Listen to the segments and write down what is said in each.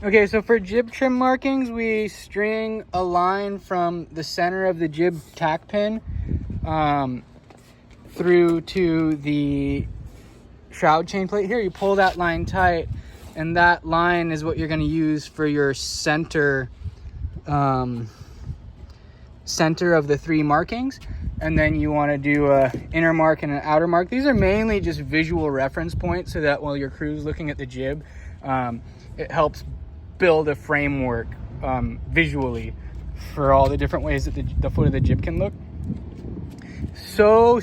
Okay, so for jib trim markings, we string a line from the center of the jib tack pin through to the shroud chain plate here. You pull that line tight, and that line is what you're going to use for your center center of the three markings. And then you want to do a inner mark and an outer mark. These are mainly just visual reference points so that while your crew's looking at the jib, it helps build a framework visually for all the different ways that the foot of the jib can look. So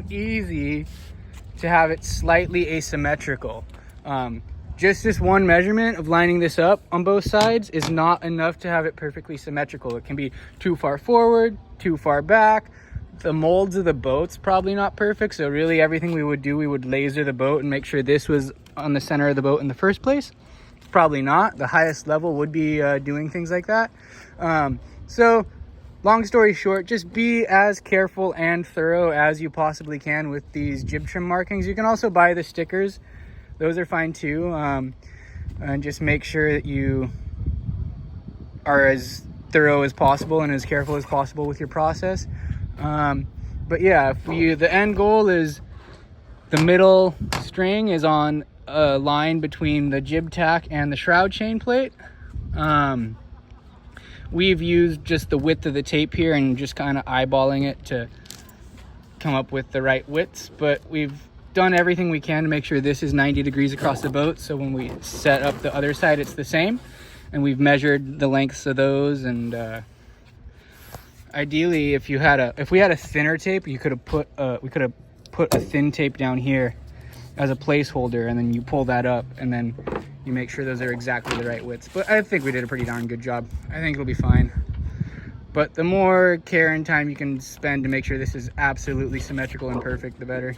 easy to have it slightly asymmetrical. Just this one measurement of lining this up on both sides is not enough to have it perfectly symmetrical. It can be too far forward, too far back. The molds of the boat's probably not perfect, so really everything we would do, we would laser the boat and make sure this was on the center of the boat in the first place. Probably not. The highest level would be doing things like that. So long story short, just be as careful and thorough as you possibly can with these jib trim markings. You can also buy the stickers. Those are fine too. And just make sure that you are as thorough as possible and as careful as possible with your process. But yeah, the end goal is the middle string is on a line between the jib tack and the shroud chain plate. We've used just the width of the tape here and just kind of eyeballing it to come up with the right widths, but we've done everything we can to make sure this is 90 degrees across the boat, so when we set up the other side it's the same, and we've measured the lengths of those. And ideally, if we had a thinner tape, we could have put a thin tape down here as a placeholder, and then you pull that up and then you make sure those are exactly the right widths. But I think we did a pretty darn good job. I think it'll be fine. But the more care and time you can spend to make sure this is absolutely symmetrical and perfect, the better.